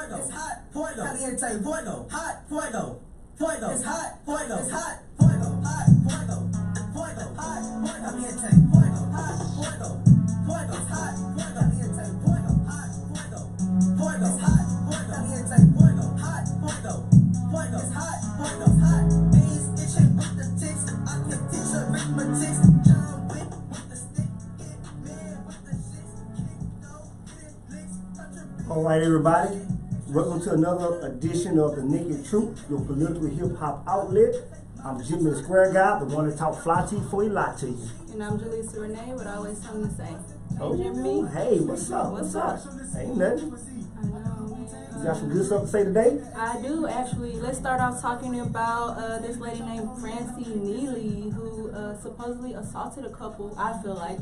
fuego, it's hot, fuego, caliente, fuego, hot, fuego, fuego, it's hot, fuego, it's hot, fuego, hot, fuego, fuego, hot, fuego, caliente, fuego, hot, fuego, fuego, it's hot, fuego, caliente, fuego, hot, fuego, fuego, it's hot, fuego, caliente, fuego, hot, fuego, fuego, it's hot, fuego, it's hot, beans itching with the ticks, I can teach arithmetics, John Wick with the stick, hit man with the shits, kick, no, hit licks. All right, everybody. Welcome to another edition of The Naked Truth, your political hip-hop outlet. I'm Jimmy the Square Guy, the one that talk fly to you before he lie to you. And I'm Jaleesa Renee with always something to say. Oh, Jimmy. hey, what's up? What's up? Ain't nothing. I know, man. You got some good stuff to say today? I do, actually. Let's start off talking about this lady named Ransom Neely, who supposedly assaulted a couple, I feel like,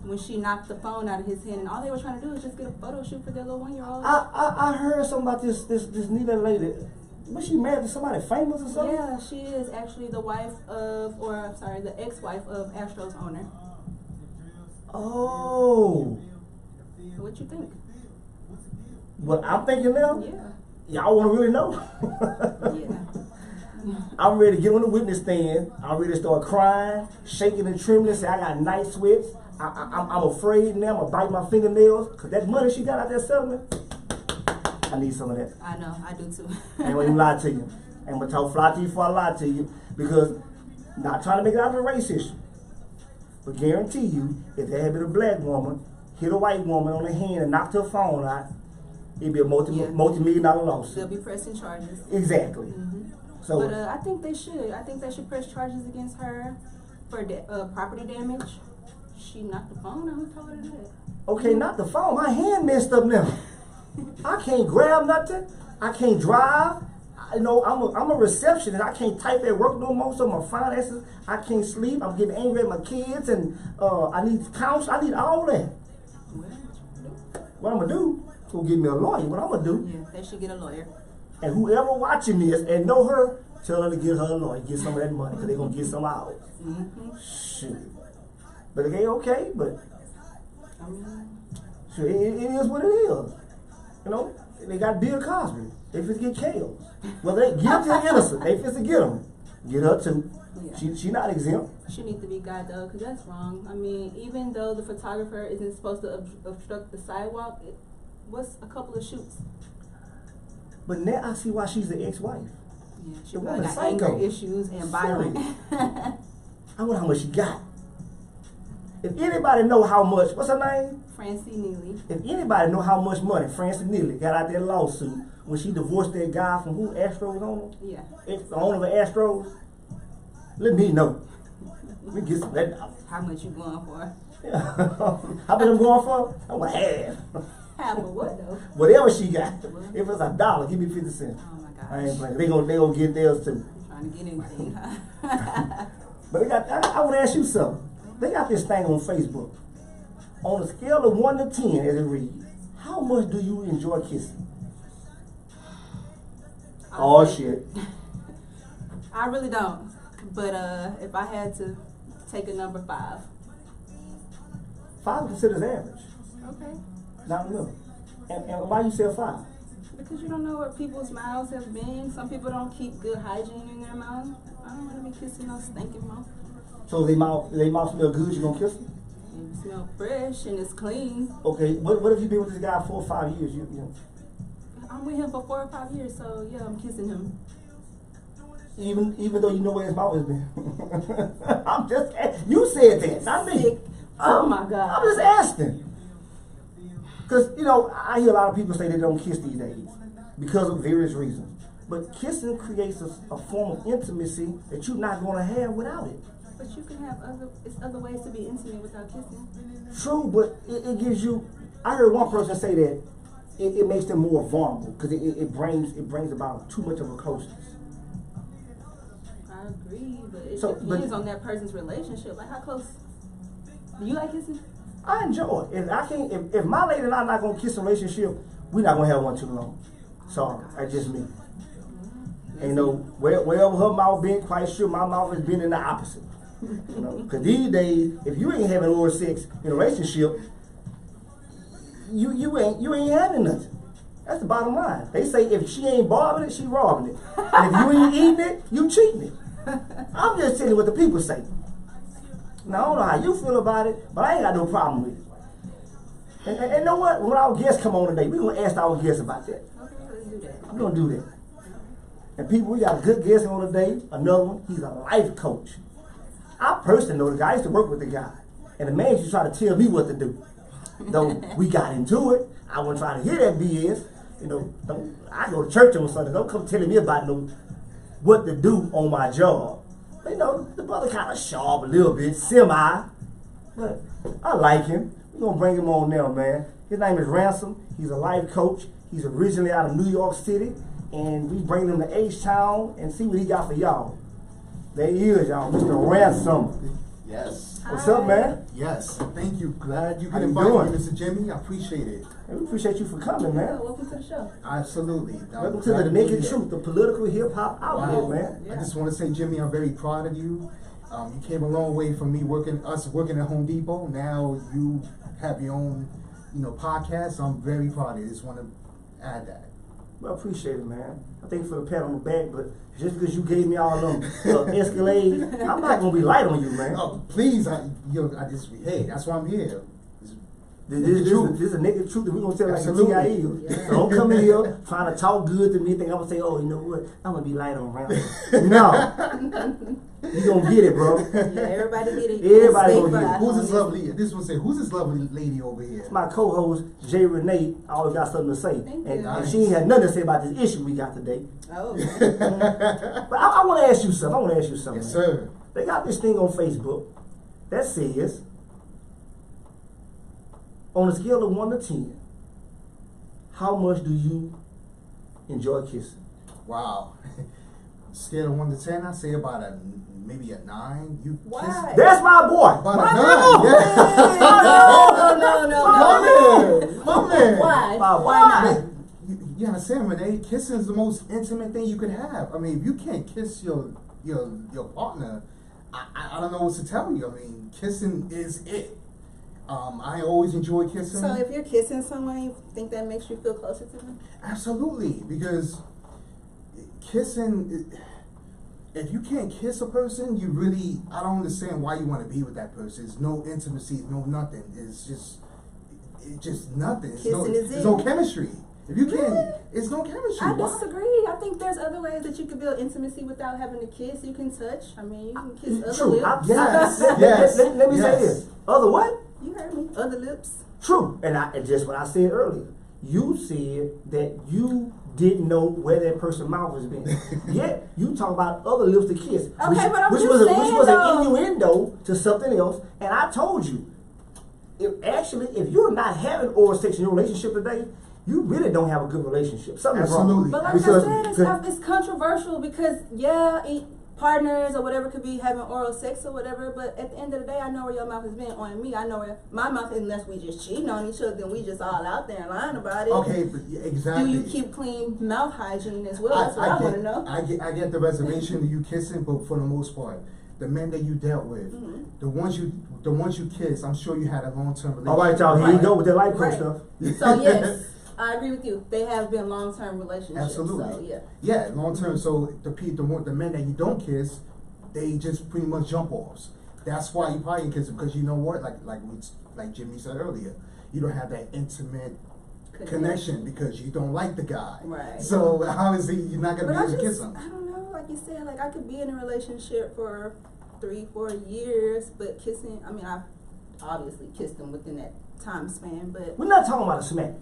when she knocked the phone out of his hand, and all they were trying to do was just get a photo shoot for their little 1-year-old. I heard something about this Neely lady. Was she married to somebody famous or something? Yeah, she is actually the wife of, the ex-wife of Astro's owner. Oh. What you think? What I'm thinking now? Yeah. Y'all want to really know? Yeah. I'm ready to get on the witness stand. I'm ready to start crying, shaking and trembling, say I got night sweats. I'm afraid now. I'm going to bite my fingernails because that money she got out there selling, I need some of that. I know, I do too. I ain't gonna even lie to you. I ain't gonna talk fly to you before I lie to you, because not trying to make it out of a race issue, but guarantee you, if there had been a black woman hit a white woman on the hand and knocked her phone out, it'd be a multi-million-dollar lawsuit. They'll be pressing charges. Exactly. Mm-hmm. So, but I think they should. I think they should press charges against her for property damage. She knocked the phone out. Who told her that? okay, not the phone. My hand messed up now. I can't grab nothing. I can't drive. I'm a receptionist. I can't type at work no more. So my finances, I can't sleep. I'm getting angry at my kids, and I need counsel. I need all that. What I'm gonna do? Go get me a lawyer. What I'm gonna do? Yeah, they should get a lawyer. And whoever watching this and know her, tell her to get her a lawyer, get some of that money, because they're gonna get some out. Mm-hmm. Shoot. But it ain't okay. But sure, it is what it is. You know, they got Bill Cosby. They fit to get killed. Whether they guilty or innocent, they fit to get them. Get her too. Yeah. She not exempt. She needs to be got though, because that's wrong. I mean, even though the photographer isn't supposed to obstruct the sidewalk, what's a couple of shoots? But now I see why she's the ex-wife. Yeah, she probably got anger issues and violent. I wonder how much she got. If anybody know how much, what's her name? Ransom Neely. If anybody know how much money Ransom Neely got out that lawsuit when she divorced that guy from who? Astros owner? Yeah. The owner of Astros? Let me know. Let me get some of that. How much you going for? Yeah. How much I'm going for? I want half. Half of what though? Whatever she got. If it's $1, give me 50 cents. Oh my gosh. I ain't playing. They gonna get theirs too. Trying to get anything, huh? But I want to ask you something. They got this thing on Facebook. On a scale of 1 to 10, as it reads, how much do you enjoy kissing? Oh shit. I really don't. But if I had to take a number 5. 5 is considered average. Okay. Not enough. And why you say 5? Because you don't know where people's mouths have been. Some people don't keep good hygiene in their mouth. I don't want to be kissing no stinking mouth. So they mouth smell good, you gonna kiss them? It smell fresh and it's clean. Okay, what if you been with this guy 4 or 5 years? You know? I'm with him for 4 or 5 years, so yeah, I'm kissing him. Even though you know where his mouth has been. I'm just you said that, not me. Oh my God. I'm just asking. Because, I hear a lot of people say they don't kiss these days because of various reasons. But kissing creates a form of intimacy that you're not going to have without it. But you can have other ways to be intimate without kissing. True, but it gives you. I heard one person say that it makes them more vulnerable because it brings about too much of a closeness. I agree, but it depends on that person's relationship. Like, how close? Do you like kissing? I enjoy it. If my lady and I not gonna kiss a relationship, we're not gonna have one too long. Sorry, that's just me. And wherever her mouth been, quite sure my mouth has been in the opposite. Because these days, if you ain't having oral sex in a relationship, you ain't having nothing. That's the bottom line. They say if she ain't barbing it, she robbing it. And if you ain't eating it, you cheating it. I'm just telling you what the people say. Now, I don't know how you feel about it, but I ain't got no problem with it. And you know what? When our guests come on today, we're going to ask our guests about that. Okay, let's do that. We're going to do that. And people, we got a good guest on today. Another one, he's a life coach. I personally know the guy. I used to work with the guy. And the man used to try to tell me what to do. Though we got into it, I wasn't trying to hear that BS. You know, I go to church on Sunday. Don't come telling me about what to do on my job. But, you know, the brother kind of sharp a little bit, semi. But I like him. We're going to bring him on now, man. His name is Ransom. He's a life coach. He's originally out of New York City. And we bring him to H-Town and see what he got for y'all. There he is, y'all. Mr. Ransom. Yes. What's up, man? Yes. Thank you. Glad you How could you invite me, doing? Mr. Jimmy. I appreciate it. Hey, we appreciate you for coming, man. Welcome to the show. Absolutely. Welcome to the Naked Truth, the political hip-hop outlet, Wow. man. I just want to say, Jimmy, I'm very proud of you. You came a long way from me working at Home Depot. Now you have your own, podcast. So I'm very proud of you. Just want to add that. Well, I appreciate it, man. I thank you for the pat on the back, but just because you gave me all them Escalade, I'm not going to be light on you, man. Oh, please, hey, that's why I'm here. This is a naked truth that we're going to tell like the Absolutely. TIE. So don't come in here trying to talk good to me, think I'm going to say, oh, you know what, I'm going to be light on Ransom. No. You going to get it, bro. Yeah, everybody get it. Everybody gonna get it. Who's this lovely? This one say, who's this lovely lady over here? My co-host, Jay Renee, always got something to say. Thank And you. she ain't had nothing to say about this issue we got today. Oh. But I want to ask you something. Yes, sir. They got this thing on Facebook that says, on a scale of 1 to 10, how much do you enjoy kissing? Wow. Scale of 1 to 10, I say about maybe a 9. You Why? kiss That's my boy. about my a 9. No. My man. Why? Why not? You understand, Renee? Kissing is the most intimate thing you could have. I mean, if you can't kiss your partner, I don't know what to tell you. I mean, kissing is it. I always enjoy kissing. So if you're kissing someone, you think that makes you feel closer to them? Absolutely, because kissing, if you can't kiss a person, I don't understand why you want to be with that person. There's no intimacy, no nothing. It's just nothing. Kissing is there's it. no chemistry. If you can't, Really? it's no chemistry. I Why? disagree. I think there's other ways that you can build intimacy without having to kiss. You can touch. I mean, you can kiss other True. lips. Yes. Let me say Yes. this. Other what? You heard me. Other lips. True. And just what I said earlier. You said that you didn't know where that person's mouth has been. Yet you talk about other lips to kiss. Okay, but I'm which just was saying, which was though. an innuendo to something else. And I told you, if you're not having oral sex in your relationship today, you really don't have a good relationship. Something's Absolutely. But like Because- I said, it's controversial because, partners or whatever could be having oral sex or whatever, but at the end of the day, I know where your mouth has been on me. I know where my mouth is, unless we just cheating on each other, then we just all out there lying about it. Okay, but exactly. Do you keep clean mouth hygiene as well? That's what I want to know. I get the reservation of you kissing, but for the most part, the men that you dealt with, the ones you kissed, I'm sure you had a long-term relationship. All right, y'all. Here you go with the life coach Right. stuff. So yes, I agree with you. They have been long-term relationships. Absolutely. So, yeah. Yeah, long-term. So the men that you don't kiss, they just pretty much jump offs. That's why you probably kiss them, because you know what? Like Jimmy said earlier, you don't have that intimate connection because you don't like the guy. Right. So obviously you're not gonna But be able to kiss him. I don't know, like you said, like I could be in a relationship for 3-4 years, but kissing, I mean, I've obviously kissed them within that time span, but We're not talking about a smack.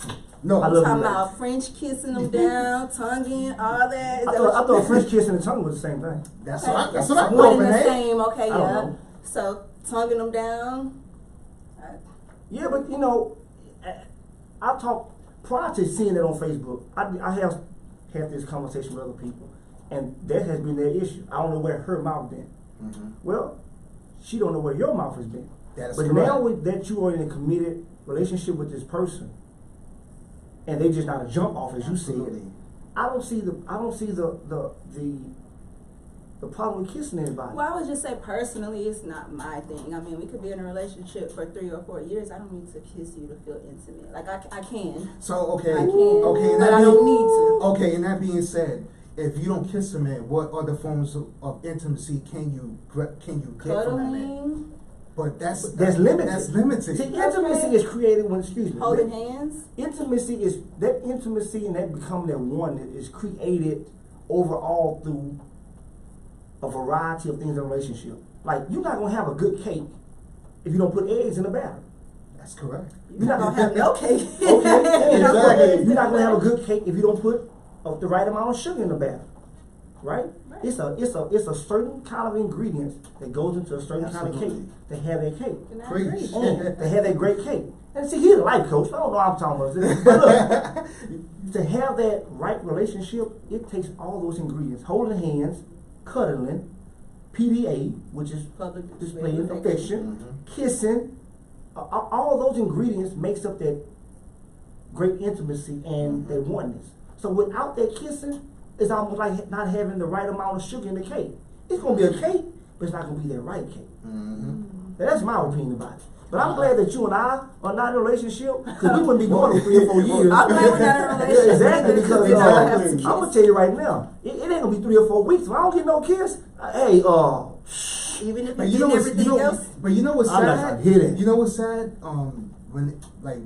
No, I love talking you, man. about French kissing them down, tonguing, all that. Is I that thought what you- French kiss and the tongue was the same thing. that's Okay. what I thought, One and the Renee. same, okay, I don't yeah. know. So tonguing them down. Yeah, but you know, I talk prior to seeing it on Facebook. I have had this conversation with other people, and that has been their issue. I don't know where her mouth been. Mhm. Well, she don't know where your mouth has been. That is But correct. now that you are in a committed relationship with this person, and they just not a jump off, as you said. Absolutely. I don't see the the problem with kissing anybody. Well, I would just say personally, it's not my thing. I mean, we could be in a relationship for 3 or 4 years. I don't need to kiss you to feel intimate. Like I can. So okay, I can, and but that I don't need to. Okay, and that being said, if you don't kiss a man, what other forms of intimacy can you get from that man? Cuddling, But that's limited. That's limited. See, intimacy is created when, excuse me. holding hands. Intimacy is, that intimacy and that becoming that one is created overall through a variety of things in a relationship. Like, you're not gonna have a good cake if you don't put eggs in the batter. That's correct. You're not gonna have no cake. Okay, Exactly. you're not gonna have a good cake if you don't put the right amount of sugar in the batter, right? It's a certain kind of ingredients that goes into a certain kind of cake to have that cake. And I Preach. agree. And to have that great cake. And see, he's a life coach. I don't know what I'm talking about. But look, to have that right relationship, it takes all those ingredients: holding hands, cuddling, PDA, which is Public displaying affection, Mhm. kissing. All of those ingredients makes up that great intimacy and that oneness. So without that kissing, it's almost like not having the right amount of sugar in the cake. It's gonna be a cake, but it's not gonna be that right cake. Mm-hmm. Now, that's my opinion about it. But I'm glad that you and I are not in a relationship, because we wouldn't be going for 3 or 4 years. I'm glad we're not in a Yeah, relationship. exactly, because Exactly. I'm gonna tell you right now, it ain't gonna be 3 or 4 weeks. If I don't get no kiss, hey, Even if But you you know did what's everything else. but you know what's I'm not sad? trying to hear that. You know what's sad? When like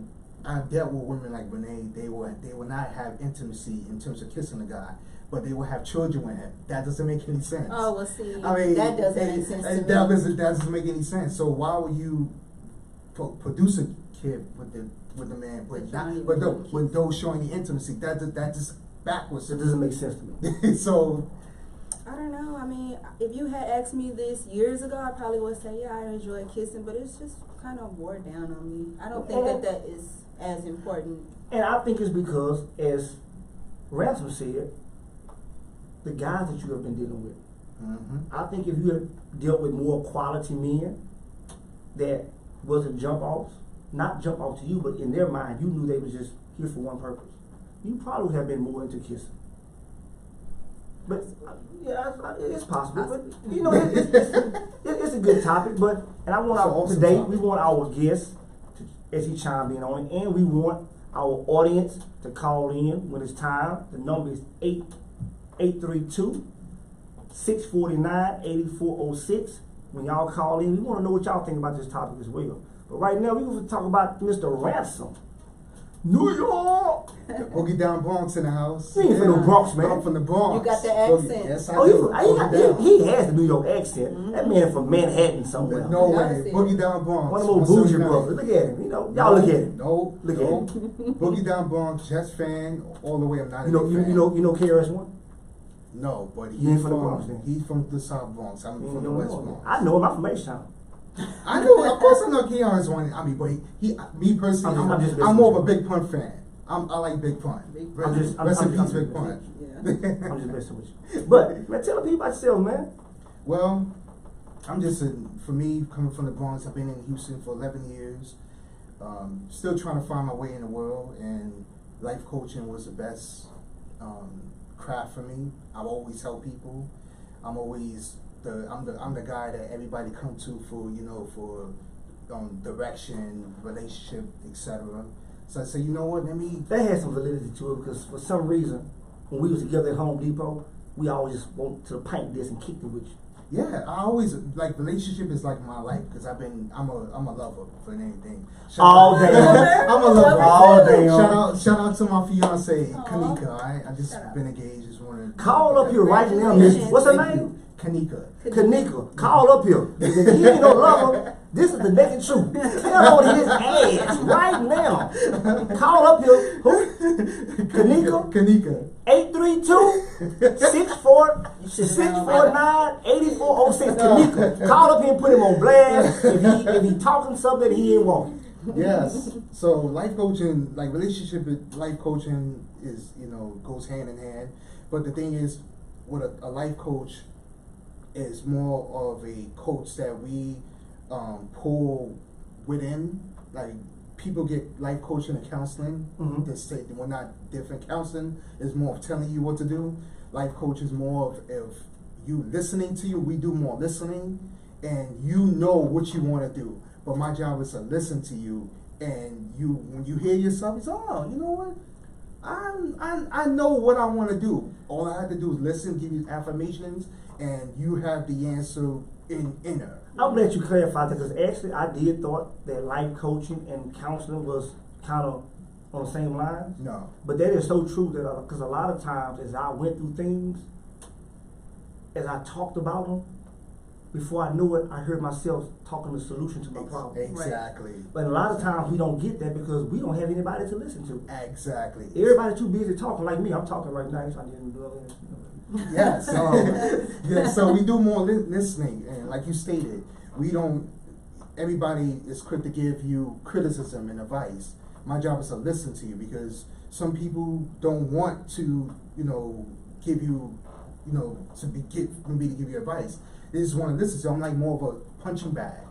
I dealt with women like when they would not have intimacy in terms of kissing a guy, but they would have children with him. That doesn't make any sense. Oh, well, see, I mean, that doesn't make sense to me. that doesn't make any sense. So why would you produce a kid with the man, but with those showing the intimacy? That just backwards. it doesn't make sense to me. So I don't know. I mean, if you had asked me this years ago, I probably would say, yeah, I enjoy kissing, but it's just kind of wore down on me. I don't think that is as important. And I think it's because, as Ransom said, the guys that you have been dealing with. mm-hmm. I think if you had dealt with more quality men that wasn't jump offs, not jump off to you, but in their mind, you knew they was just here for one purpose, you probably would have been more into kissing. But yeah, it's possible. But you know, it's a good topic. But and I want today we want our guests to, as he chimed in on it, and we want our audience to call in when it's time. The number is 832-649-8406. When y'all call in, we want to know what y'all think about this topic as well. But right now, we're going to talk about Mr. Ransom. New York! The Boogie Down Bronx in the house. You ain't from the Bronx, man. I'm from the Bronx. You got the Boogie. accent. Yes, I Oh, do. he has the New York accent. Mm-hmm. That man from Manhattan somewhere. No Yeah, I way. see. Boogie Down Bronx. One of those bougie 179. brothers. Look at him. You know, y'all look at him. No, Look at no. him. Boogie Down Bronx, Jets fan all the way. I'm not You know, a big fan. you know KRS-One? No, but You ain't from the Bronx, then? He's from the South Bronx. I'm You from the don't West know him. Bronx. I know him. I'm from H-Town. I know, of course I know KRS-One. I mean, but me personally, I'm just I'm more of a Big Pun fan. I like Big Pun. I'm just- Rest in I'm- peace, Big Pun. Yeah. I'm just messing with you. But, man, tell the people about yourself, man. Well, I'm just for me, coming from the Bronx, I've been in Houston for 11 years. Still trying to find my way in the world, and life coaching was the best craft for me. I've always helped people. I'm always I'm the guy that everybody come to for direction, relationship, etc. So I said, you know what, let me. That had some validity to it because for some reason, when we was together at Home Depot, we always just went to the paint desk and kicked it with you. Yeah, I always like relationship is like my life because I'm a lover for anything. All day. I'm a lover. All day. Shout out to my fiance Kanika. Alright, I just been engaged. Just wanted to Call up here right now, Miss. What's her name? Kanika. Kanika. Call up here. If he ain't no lover, this is the naked truth. Tell on his ass right now. Call up here. Who? Kanika. Kanika. 832-649-8406. Kanika. Call up here and put him on blast if he talking something that he ain't want. Yes. So life coaching, like life coaching is, goes hand in hand. But the thing is, with a life coach is more of a coach that we pull within. Like people get life coaching and counseling. Mhm. They say we're not different. Counseling is more of telling you what to do. Life coach is more of you listening to you. We do more listening, and you know what you want to do. But my job is to listen to you, and you when you hear yourself, you say, "Oh, you know what? I know what I want to do. All I have to do is listen, give you affirmations, and you have the answer in inner." I'm glad you clarified that because actually I did thought that life coaching and counseling was kind of on the same line. No. But that is so true that because a lot of times as I went through things, as I talked about them, before I knew it, I heard myself talking the solution to my problem. Exactly. But a lot of times we don't get that because we don't have anybody to listen to. Exactly. Everybody too busy talking like me. I'm talking right now. So I didn't do it. Yes. Yeah, so we do more listening, and like you stated, we don't. Everybody is quick to give you criticism and advice. My job is to listen to you because some people don't want to, give you, for me to give you advice. They just want to listen. So I'm like more of a punching bag.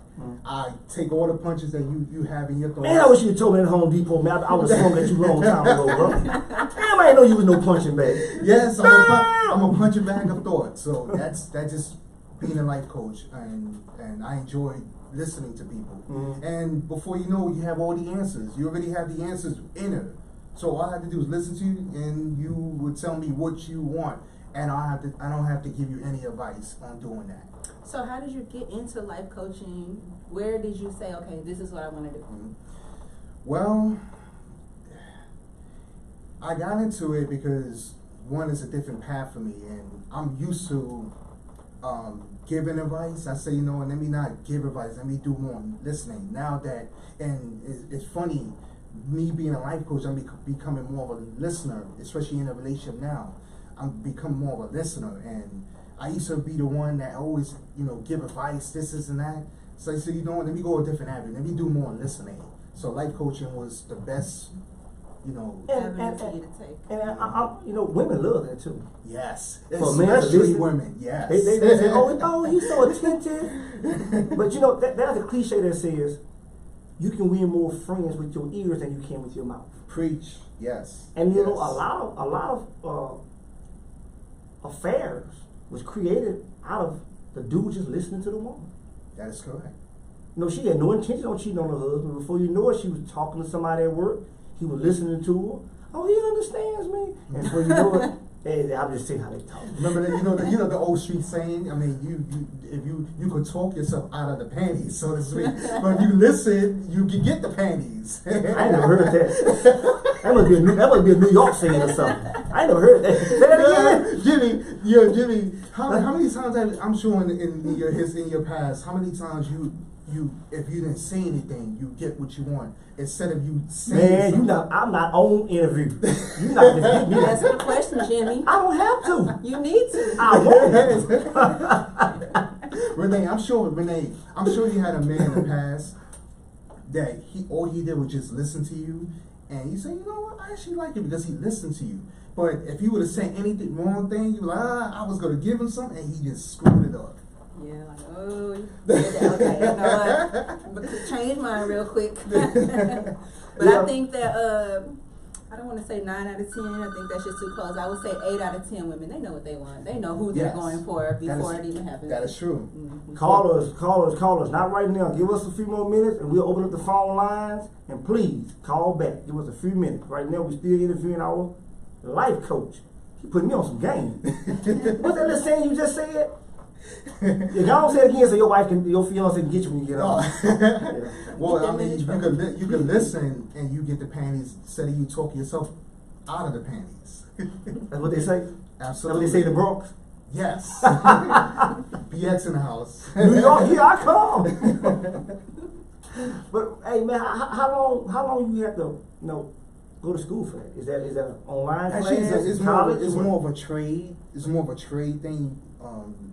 I take all the punches that you have in your thoughts. Man, I wish you had told me at Home Depot, man. I would have swung at you a long time ago, bro. Damn, I didn't know you was no punching bag. Yes, I'm a punching bag of thought. So that's just being a life coach, and I enjoy listening to people. Mm-hmm. And before you know it, you have all the answers. You already have the answers in it. So all I have to do is listen to you, and you would tell me what you want, and I don't have to give you any advice on doing that. So how did you get into life coaching? Where did you say, okay, this is what I want to do? Well, I got into it because one is a different path for me, and I'm used to giving advice. I say, let me not give advice, let me do more listening. Now that, and it's funny, me being a life coach, I'm becoming more of a listener, especially in a relationship now. I'm becoming more of a listener, and I used to be the one that always, give advice, this and that. So I said, let me go a different avenue. Let me do more listening. So life coaching was the best, avenue for you to take. And women love that too. Yes, For men, especially women. Yes, they say, oh, he's so attentive. But that's a cliche that says you can win more friends with your ears than you can with your mouth. Preach. Yes. And yes. a lot of affairs was created out of the dude just listening to the woman. That is correct. She had no intention on cheating on her husband. Before you know it, she was talking to somebody at work. He was listening to her. Oh, he understands me. And before you know it, hey, I'm just saying how they talk. Remember that, the old street saying. I mean, if you could talk yourself out of the panties, so to speak. But if you listen, you can get the panties. I ain't never heard that. That must be a New York saying or something. I ain't never heard that. Say that again. Jimmy. How many times I'm sure in your past, how many times you if you didn't say anything, you get what you want instead of you saying something. I'm not on interview. You not just get me. Answer the question, Jimmy. I don't have to. You need to. I won't. Renee, I'm sure you had a man in the past that all he did was just listen to you, and you say, you know what, I actually like it because he listened to you. But if you would have said anything wrong thing, you were like, I was gonna give him something, and he just screwed it up. Yeah, like, oh, you did that. Okay, you know what? But change mine real quick. But I think that I don't want to say 9 out of 10. I think that's just too close. I would say 8 out of 10 women. They know what they want. They know who they're going for before it even happens. That is true. Mm-hmm. Call us. Not right now. Give us a few more minutes, and we'll open up the phone lines. And please call back. Give us a few minutes. Right now, we're still interviewing our life coach. He put me on some game. What's that little saying you just said? If y'all say it again, so your fiance can get you when you get off. Yeah. Well, I mean, you can listen and you get the panties instead of you talk yourself out of the panties. That's what they say? Absolutely. That's what they say in the Bronx? Yes. BX in the house. New York, here I come. But hey man, how long you have to go to school for that? Is that an online class? Actually, it's more of a trade. It's more of a trade thing.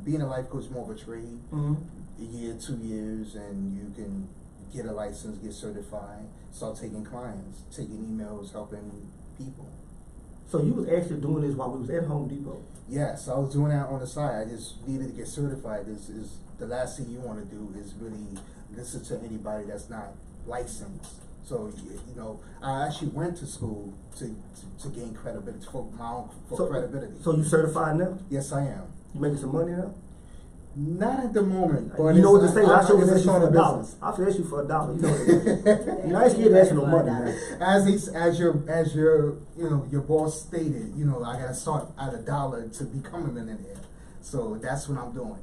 Being a life coach is more of a trade. Mm-hmm. A year, 2 years, and you can get a license, get certified, start taking clients, taking emails, helping people. So you was actually doing this while we was at Home Depot? Yes, I was doing that on the side. I just needed to get certified. Is the last thing you want to do is really listen to anybody that's not licensed. So you know, I actually went to school to gain credibility for my own credibility. So you certified now? Yes, I am. You making some money now? Not at the moment, but You know what to say? I should it's ask you for a $1. business. I should ask you for $1. You know what it is. You know, I ain't scared to ask for no money, man. As your you know your boss stated, you know, I gotta start at $1 to become a millionaire. So that's what I'm doing.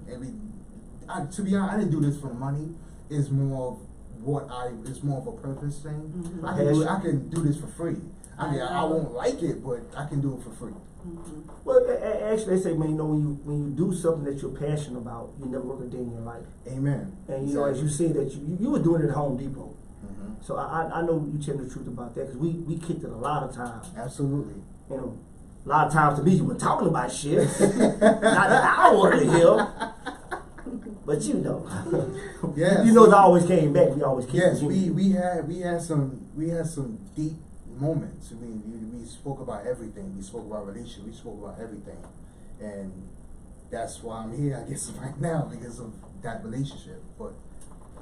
To be honest, I didn't do this for the money. It's more of it's more of a purpose thing. Mm-hmm. I can do this for free. I mean, I won't like it, but I can do it for free. Mm-hmm. Well, actually, they say, man, you know, when you do something that you're passionate about, you never work a day in your life. Amen. And you know, as you said that you were doing it at Home Depot. Mm-hmm. So I know you tell the truth about that because we kicked it a lot of times. Absolutely. You know, a lot of times to me you were talking about shit. Not that I wanted to hear. But you know, yeah, you know, it always came back. We always kept. Yes, we had some deep moments. I mean, we spoke about everything. We spoke about relationship. We spoke about everything, and that's why I'm here, I guess, right now because of that relationship. But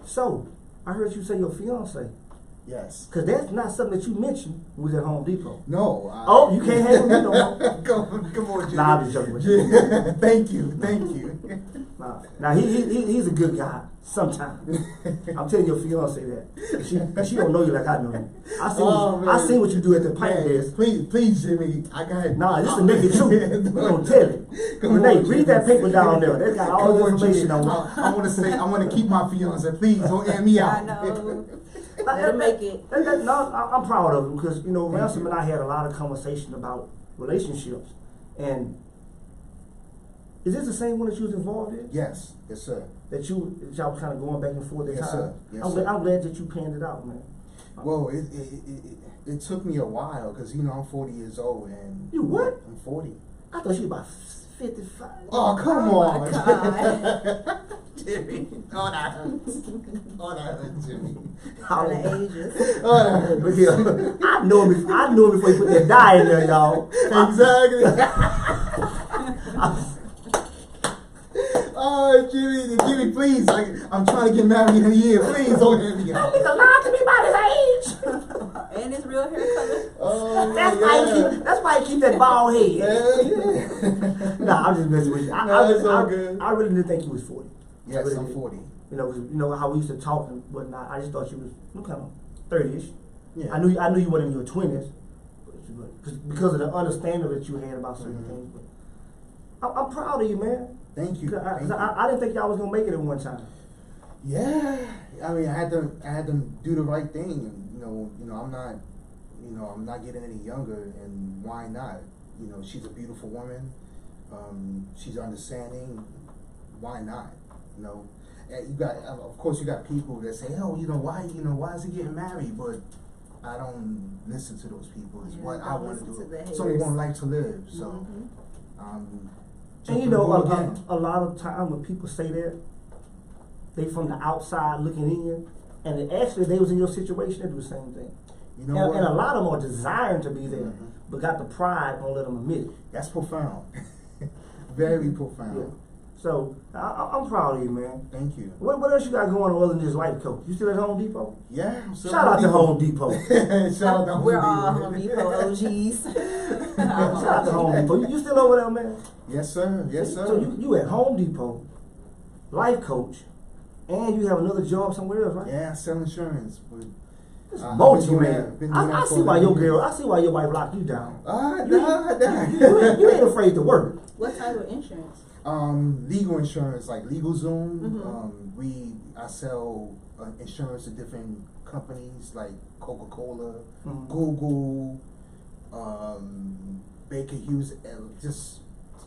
so I heard you say your fiance. Yes. Because that's not something that you mentioned when we was at Home Depot. No. Oh, you can't hang with me no more. Come on, Jimmy. Nah, I'm just joking with you. Thank you. Now he's a good guy. Sometimes I'm telling your fiance that she don't know you like I know you. I seen what you do at the pipe desk. Please, Jimmy. I got it. Nah, this is the naked truth. We gonna tell it. Renee, read that paper down there. That's got all the information on it. I want to keep my fiance. Please don't air me out. I know. That'll make it. No, I'm proud of him because you know Ransom and I had a lot of conversation about relationships. And is this the same one that you was involved in? Yes, sir. That y'all was kind of going back and forth at Yes, times? sir. Yes, I'm sir. glad that you panned it out, man. Well, it took me a while because you know I'm 40 years old and You what? I'm 40. I thought you was about 55. Oh, come on. God. Jimmy. Oh, that hurts. Jimmy. How The ages. Oh, that hurts. Look here. I know him before he put that dye in there, y'all. Exactly. Oh, Jimmy, please. I'm trying to get married in a year. Please don't hit me That out. nigga lied to me about his age. And his real hair color. Oh, That's why he keep that bald head. Yeah. Nah, I'm just messing with you. It's all good. I really didn't think you was 40. Yes, really I'm did. 40. You know how we used to talk and whatnot. I just thought you was kind of 30-ish. Yeah. I knew you weren't in your 20s, because of the understanding that you had about certain things. But I'm proud of you, man. Thank you. I didn't think y'all was gonna make it at one time. Yeah, I mean, I had to do the right thing, and I'm not getting any younger, and why not? You know, she's a beautiful woman. She's understanding. Why not? You know, and of course, you got people that say, oh, why is he getting married? But I don't listen to those people. It's what I want to do. It's only one life to live. So, and you know, a lot of time when people say that, they from the outside looking in, and actually they was in your situation, they do the same thing. You know and a lot of them are desiring to be there, but got the pride, won't let them admit it. That's profound. Very profound. Yeah. So I'm proud of you, man. Thank you. What else you got going on other than this life coach? You still at Home Depot? Yeah. I'm still Shout out to Home Depot. Shout out to Home We're Depot. all Home Depot OGs. Shout out to Home Depot. You still over there, man? Yes, sir. Yes, sir. So you at Home Depot, life coach, and you have another job somewhere else, right? Yeah, I sell insurance. Multi-man. I see why your wife locked you down. You ain't afraid to work. What type of insurance? Legal insurance, like LegalZoom. I sell insurance to different companies like Coca-Cola, Google, Baker Hughes, just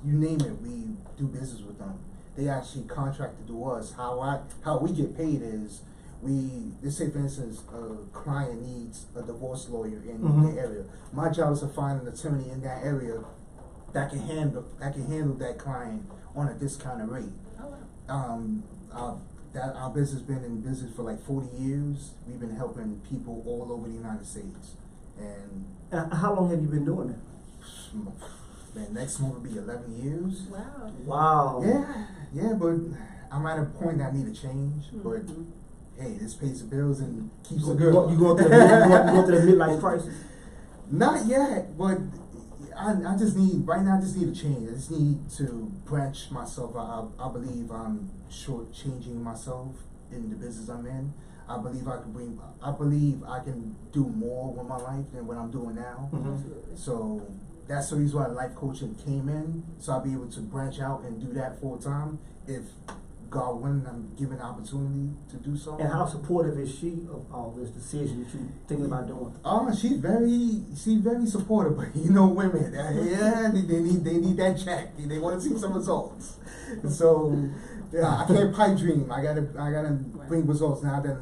you name it. We do business with them. They actually contracted to us. How we get paid is let's say for instance a client needs a divorce lawyer in the area. My job is to find an attorney in that area that can handle that client on a discounted rate. Our business been in business for like 40 years. We've been helping people all over the United States. And how long have you been doing that? Man, next month will be 11 years. Wow. Wow. Yeah, but I'm at a point that I need a change. But hey, this pays the bills and keeps the You girl. going through the midlife crisis? Not yet, but I just need, right now I just need a change. I just need to branch myself. I believe I'm shortchanging myself in the business I'm in. I believe I can do more with my life than what I'm doing now. Mm-hmm. So that's the reason why life coaching came in. So I'll be able to branch out and do that full time if God willing, I'm given the opportunity to do so. And how supportive is she of all this decision that you thinking about doing? She's very supportive, but you know, women, yeah, they need that check. They want to see some results. So yeah, I can't pipe dream. I gotta bring results. Now that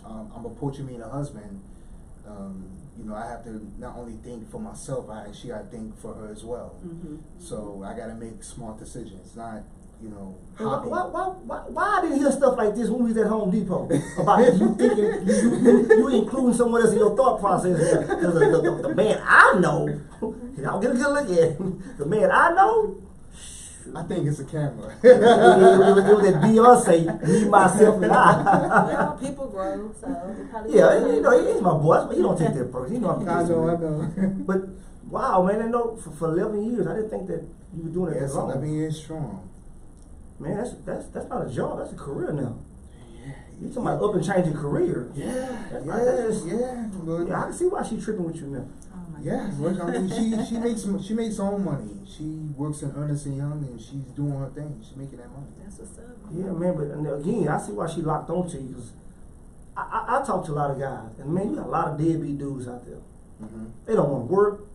I'm approaching me and a husband. I have to not only think for myself, I actually gotta think for her as well. Mm-hmm. So I gotta make smart decisions, not Why I didn't hear stuff like this when we was at Home Depot about you thinking you including someone else in your thought process? Because the man I know, I'll get a good look at him. The man I know, I think it's a camera. it was that Beyonce, me, myself, and I. Well, people grow, so it probably He's my boy. He don't take that person. I know. But wow, man, for 11 years, I didn't think that you were doing it Yes, that long. 11 years strong. Man, that's not a job. That's a career now. You talking about up and changing career? Yeah. I can see why she tripping with you now. Oh my Yeah, gosh. I mean, she makes her own money. She works in Ernest & Young, and she's doing her thing. She's making that money. That's what's up. Yeah, man. But and again, I see why she locked on to you. Because I talk to a lot of guys, and man, you got a lot of deadbeat dudes out there. Mm-hmm. They don't want to work.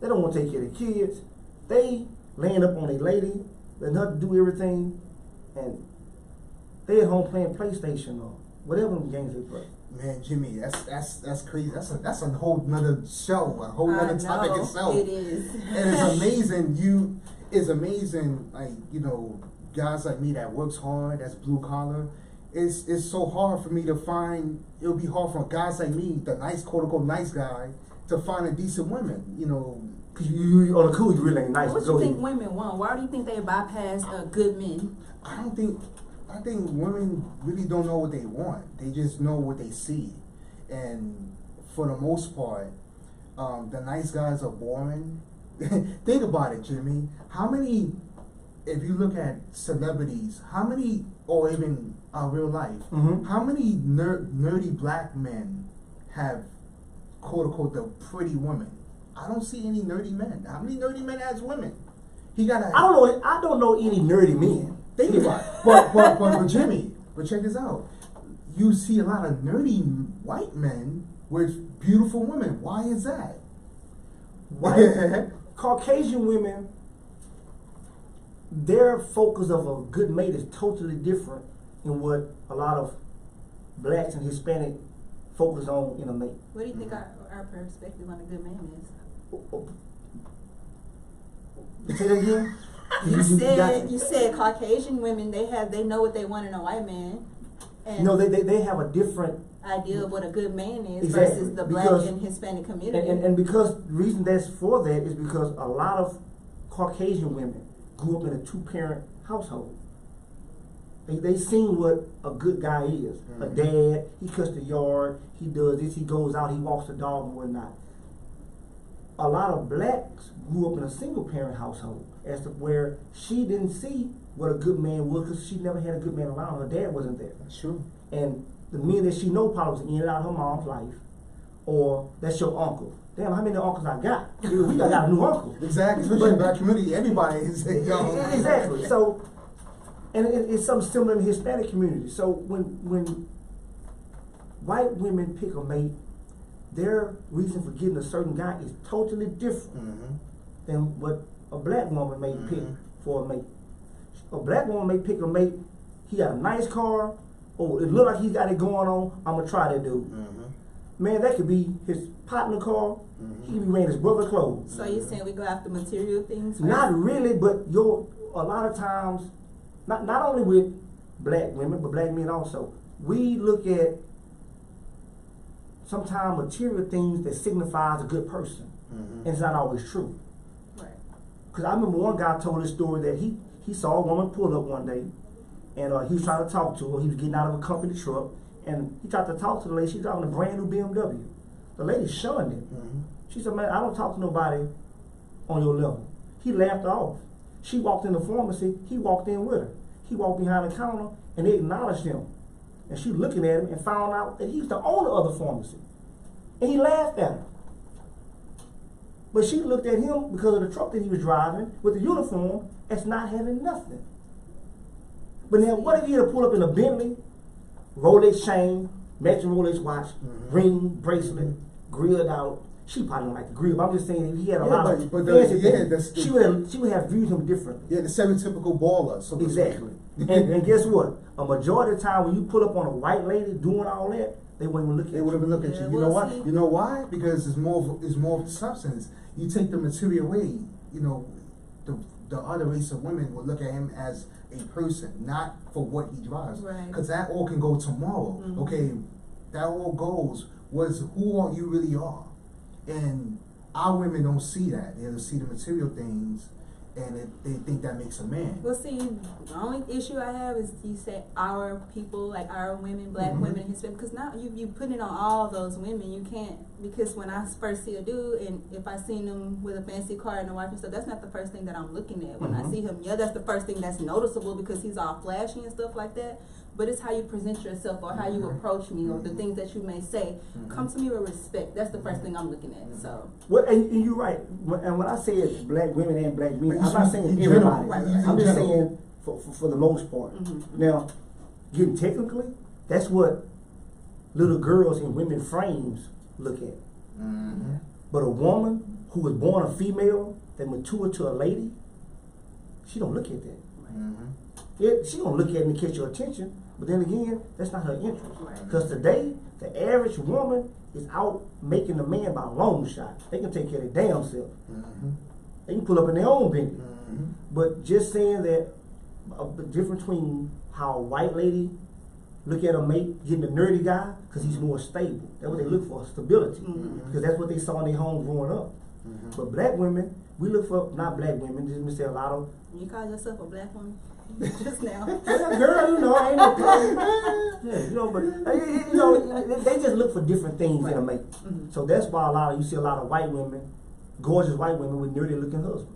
They don't want to take care of their kids. They laying up on their lady, letting her do everything, and they at home playing PlayStation or whatever them games they play. Man, Jimmy, that's crazy. That's a whole nother show, a whole nother topic itself. It is. And it's amazing. It's amazing. Like guys like me that works hard, that's blue collar. It's so hard for me to find. It'll be hard for guys like me, the nice quote unquote nice guy, to find a decent women. Cause you on the cool, you really ain't nice. What you think women want? Why do you think they bypass good men? I think women really don't know what they want. They just know what they see. And for the most part, the nice guys are boring. Think about it, Jimmy. How many, if you look at celebrities, or even real life, Mm-hmm. how many nerdy black men have, quote unquote, the pretty women? I don't see any nerdy men. How many nerdy men has women? I don't know any nerdy men. Think about it. But Jimmy, check this out. You see a lot of nerdy white men with beautiful women. Why is that? Caucasian women, their focus of a good mate is totally different than what a lot of blacks and Hispanic focus on in a mate. What do you think our perspective on a good man is? Say that again? You said Caucasian women, they know what they want in a white man. And no, they have a different idea of what a good man is exactly, versus the black and Hispanic community. And because the reason that's for that is because a lot of Caucasian women grew up in a 2-parent household. They seen what a good guy is. Mm-hmm. A dad, he cuts the yard, he does this, he goes out, he walks the dog and whatnot. A lot of blacks grew up in a single-parent household, as to where she didn't see what a good man was because she never had a good man around. Her dad wasn't there. That's true. And the men that she know probably was in and out of her mom's life, or that's your uncle. Damn, how many uncles I got? We got a new uncle. Exactly. Especially in the black community, everybody is Exactly. So, and it's something similar in the Hispanic community. So when white women pick a mate, their reason for getting a certain guy is totally different than what a black woman may pick for a mate. A black woman may pick a mate, he got a nice car, or it look like he got it going on, I'm gonna try that dude. Man, that could be his partner car, he could be wearing his brother's clothes. So you're saying we go after material things first? Not really, but a lot of times, not only with black women, but black men also, we look at sometimes material things that signifies a good person. And it's not always true. Right. Because I remember one guy told this story that he saw a woman pull up one day, and he was trying to talk to her. He was getting out of a company truck, and he tried to talk to the lady. She driving a brand new BMW. The lady shunned him. Mm-hmm. She said, man, I don't talk to nobody on your level. He laughed her off. She walked in the pharmacy, he walked in with her. He walked behind the counter and they acknowledged him. And she looking at him and found out that he's the owner of the pharmacy. And he laughed at her. But she looked at him because of the truck that he was driving with the uniform as not having nothing. But now what if he had pulled up in a Bentley, Rolex chain, matching Rolex watch, ring, bracelet, grilled out? She probably don't like the grill, but I'm just saying if he had a lot of fancy things, she would have viewed him differently. Yeah, the stereotypical baller. So exactly. and guess what? A majority of the time when you pull up on a white lady doing all that, they wouldn't even look at you. They would have been looking at you. You know what? You know why? Because it's more of the substance. You take the material away, you know, the other race of women will look at him as a person, not for what he drives. Right. Because that all can go tomorrow. Mm-hmm. Okay, that all goes was who you really are. And our women don't see that. They don't see the material things, and they think that makes a man. Well, see, the only issue I have is you say our people, like our women, black women, Hispanic, because now you put it on all those women. You can't, because when I first see a dude, and if I seen him with a fancy car and a watch and stuff, that's not the first thing that I'm looking at. When I see him, yeah, that's the first thing that's noticeable because he's all flashy and stuff like that. But it's how you present yourself or how you approach me or the things that you may say. Come to me with respect. That's the first thing I'm looking at. So. Well, and you're right. And when I say it's black women and black men, I'm not saying in everybody. Right. I'm just saying for the most part. Now, getting technically, that's what little girls in women frames look at. But a woman who was born a female that matured to a lady, she don't look at that. She don't look at it and catch your attention, but then again, that's not her interest. Because today, the average woman is out making the man by a long shot. They can take care of their damn self. They can pull up in their own Bentley. But just saying that the difference between how a white lady look at a mate getting a nerdy guy, because he's more stable. That's what they look for, stability. Because that's what they saw in their home growing up. But black women, we look for, not black women, just me say a lot of. You call yourself a black woman? Just now. Girl, you know, I ain't no problem. Yeah, you know, but you know, they just look for different things in a mate. So that's why you see a lot of white women, gorgeous white women with nerdy looking husbands.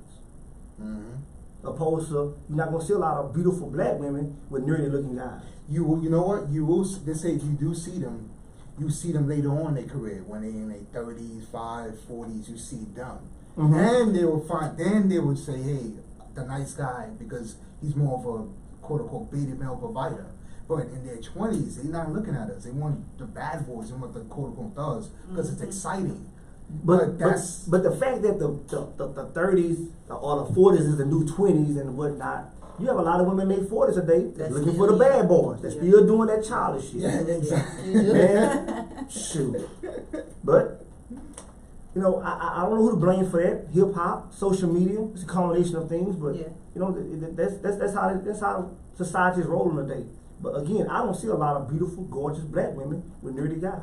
Opposed to, you're not gonna see a lot of beautiful black women with nerdy looking guys. You know what? You will. They say if you do see them, you see them later on in their career when they're in their 30s, 40s. You see them, and they will find. Then they would say, "Hey, the nice guy," because he's more of a quote unquote beta male provider. But in their 20s, they're not looking at us. They want the bad boys. They want the quote unquote thugs because it's exciting. But the fact that the 30s or the 40s is the new 20s and whatnot, you have a lot of women in their 40s today that's looking for the bad boys. They're still doing that childish shit. Yeah, exactly. Man, shoot. But, you know, I don't know who to blame for that. Hip hop, social media, it's a combination of things. But you know, that's how society is rolling today. But again, I don't see a lot of beautiful, gorgeous black women with nerdy guys.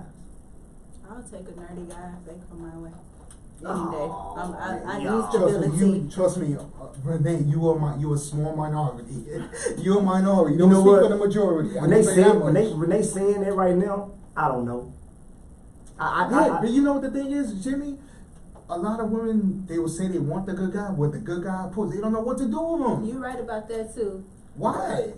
I'll take a nerdy guy if they come my way. Any day. I yeah. need stability. Trust me, Renee, you are a small minority. You're a minority. You know don't speak what? for the majority. When they saying that right now, I don't know. But you know what the thing is, Jimmy? A lot of women, they will say they want the good guy, but the good guy pulls. They don't know what to do with him. You're right about that too. Why?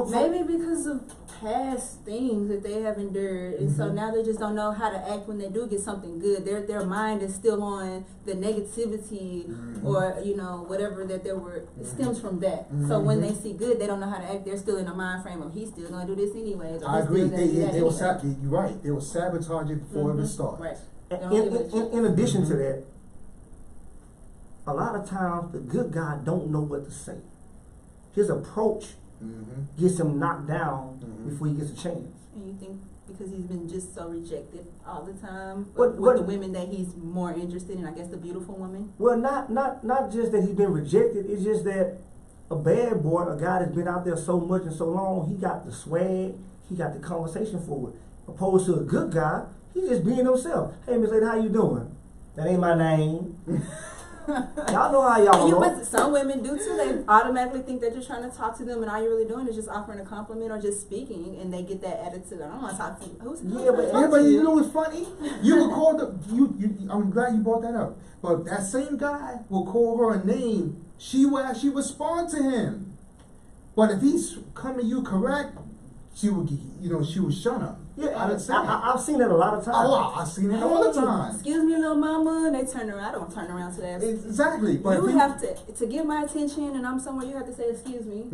Maybe because of past things that they have endured, and so now they just don't know how to act when they do get something good. Their mind is still on the negativity or you know whatever that there were stems from that. So when they see good, they don't know how to act. They're still in a mind frame of he's still gonna do this anyways. I agree. You're right. They will sabotage it before it even starts. Right. In addition to that, a lot of times the good guy don't know what to say. His approach gets him knocked down before he gets a chance. And you think because he's been just so rejected all the time with the women that he's more interested in, I guess the beautiful woman? Well, not just that he's been rejected. It's just that a bad boy, a guy that's been out there so much and so long, he got the swag, he got the conversation for it. Opposed to a good guy, he's just being himself. Hey, Miss Lady, how you doing? That ain't my name. Y'all know how y'all know. But some women do too. They automatically think that you're trying to talk to them, and all you're really doing is just offering a compliment or just speaking, and they get that attitude. I don't want to talk to you. But you know what's funny? You would call I'm glad you brought that up. But that same guy will call her a name. She will actually respond to him. But if he's coming you correct, she would shun him. Yeah, I've seen it a lot of times. Oh, I've seen it all the time. Excuse me, little mama, and they turn around. I don't turn around to that. Exactly. But you have to get my attention, and I'm somewhere. You have to say, "Excuse me,"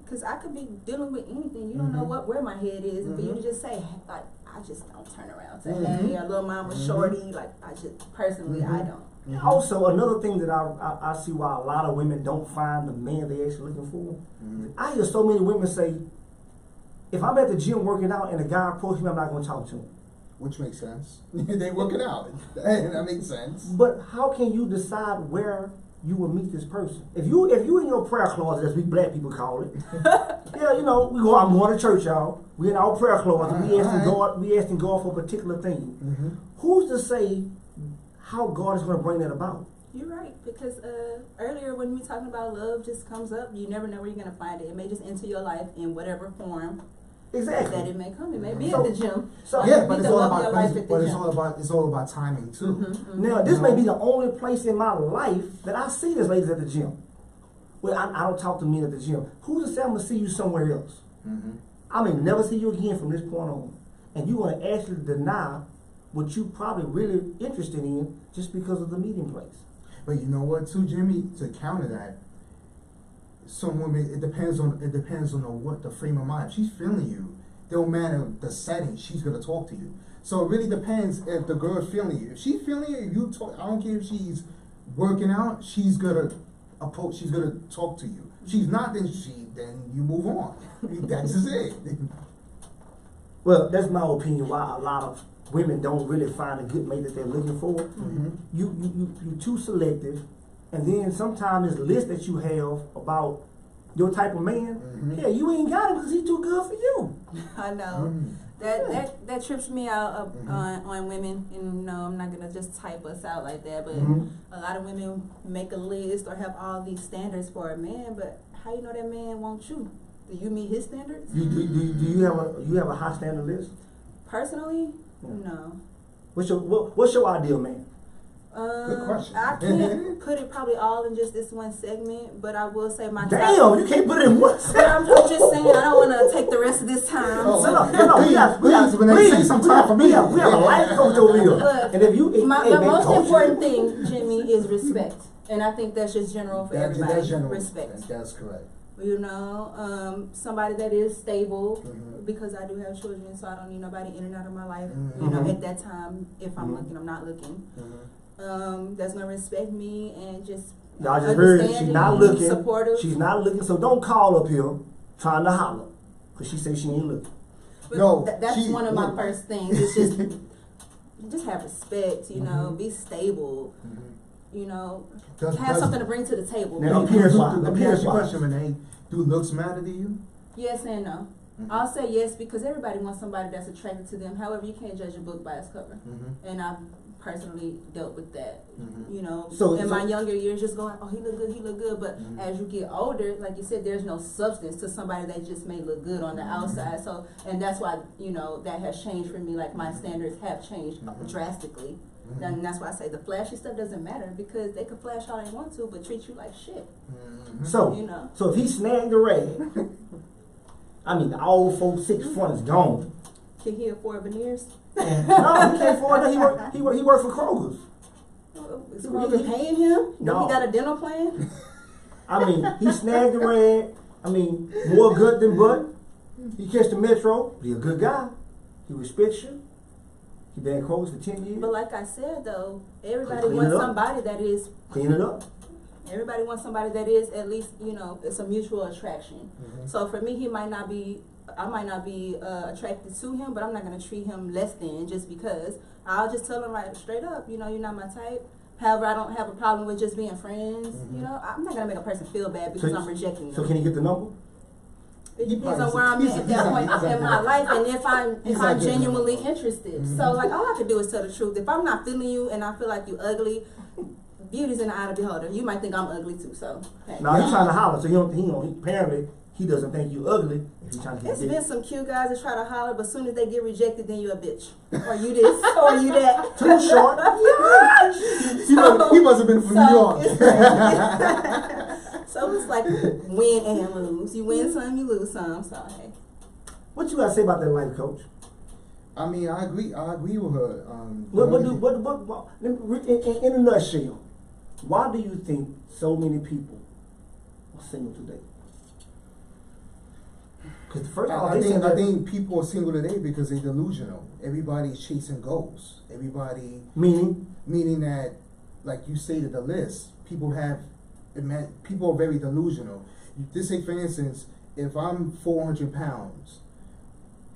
because I could be dealing with anything. You don't know where my head is, and for you to just say, like, I just don't turn around. Say, hey, a little mama, shorty. Like, I just personally, I don't. Also, another thing that I see why a lot of women don't find the man they actually looking for. I hear so many women say, if I'm at the gym working out and a guy approaches me, I'm not going to talk to him. Which makes sense. They working out. That makes sense. But how can you decide where you will meet this person? If you in your prayer closet, as we black people call it, yeah, I'm going to church, y'all. We in our prayer closet. We asking God for a particular thing. Who's to say how God is going to bring that about? You're right, because earlier when we were talking about love just comes up, you never know where you're going to find it. It may just enter your life in whatever form. Exactly. That it may come. It may be at the gym. So yeah, but it's all about timing too. Now, this may be the only place in my life that I see this ladies at the gym. Well, I don't talk to men at the gym. Who's to say I'm gonna see you somewhere else? I may never see you again from this point on, and you want to actually deny what you probably really interested in just because of the meeting place. But you know what, too, Jimmy? To counter that, some women, it depends on what the frame of mind. If she's feeling you, don't matter the setting, she's gonna talk to you. So it really depends if the girl's feeling you. If she's feeling you, you talk. I don't care if she's working out. She's gonna approach. She's gonna talk to you. If she's not, then you move on. That's just it. Well, that's my opinion. Why a lot of women don't really find a good mate that they're looking for. You too selective. And then sometimes this list that you have about your type of man, yeah, you ain't got him because he's too good for you. I know. That trips me out on women. And I'm not gonna just type us out like that, but a lot of women make a list or have all these standards for a man, but how you know that man wants you? Do you meet his standards? Do you have a high standard list? Personally, no. What's your ideal man? Good question. I can't put it probably all in just this one segment, but I will say my Damn, you can't put it in one segment. But I'm just saying, I don't want to take the rest of this time. Please, take some time for me. We have a life coach over here. Look, and if you, the most important thing, Jimmy, is respect, and I think that's just general for everybody. That's general. Respect. That's correct. Somebody that is stable, because I do have children, so I don't need nobody in and out of my life. At that time, if I'm looking, I'm not looking. That's gonna respect me and just y'all just heard she's not looking. Supportive. She's not looking, so don't call up here trying to holler, cause she says she ain't looking. But no, that's one of my first things. It's just have respect. Be stable. Have something to bring to the table. Now, let me ask you a question, Renee. Do looks matter to you? Yes and no. I'll say yes because everybody wants somebody that's attracted to them. However, you can't judge a book by its cover. And I've personally dealt with that. So in my younger years, just going, oh, he look good. But as you get older, like you said, there's no substance to somebody that just may look good on the outside. So, and that's why, that has changed for me. Like my standards have changed drastically. And that's why I say the flashy stuff doesn't matter because they could flash all they want to, but treat you like shit. So, so if he snagged the rag, I mean, the old 4-6 front is gone. Can he afford veneers? No, he can't afford that. He work for Kroger's. Is Kroger paying him? No. He got a dental plan? I mean, he snagged the rag. I mean, more good than butt. He catch the metro. He a good guy. He respects you. He been at Kroger's for 10 years. But like I said, though, everybody wants somebody that is... Clean it up. Everybody wants somebody that is at least, it's a mutual attraction. So for me, I might not be attracted to him, but I'm not going to treat him less than just because. I'll just tell him right straight up, you're not my type. However, I don't have a problem with just being friends. I'm not going to make a person feel bad because I'm rejecting them. So can he get the number? It depends on where I'm at that point in my life and if I'm genuinely interested. So like all I can do is tell the truth. If I'm not feeling you and I feel like you ugly, beauty's in the eye of the beholder. You might think I'm ugly too, so. Hey. Now he's trying to holler, so apparently he doesn't think you ugly if he's trying to get It's dick. been some cute guys that try to holler, but as soon as they get rejected, then you a bitch. Or you this, or you that. Too short. He must have been from New York. So it's like win and lose. You win some, you lose some. So hey. What you gotta say about that life coach? I mean, I agree with her. In a nutshell, why do you think so many people are single today? Because first of all, I think people are single today because they're delusional. Everybody's chasing goals. Meaning that, like you stated, the list. People are very delusional. Just say, for instance, if I'm 400 pounds,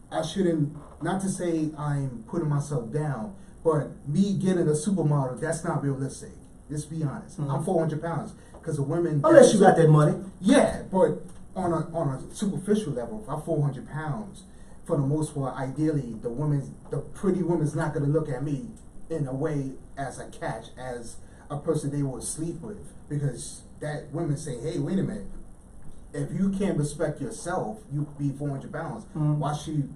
I shouldn't, not to say I'm putting myself down, but me getting a supermodel, that's not realistic. Let's be honest. I'm 400 pounds because the women. Unless you got that money. Yeah, but on a superficial level, if I'm 400 pounds, for the most part, ideally, the pretty woman's not going to look at me in a way as a catch, as a person they will sleep with, because that women say, hey, wait a minute. If you can't respect yourself, you could be 400 pounds. Why should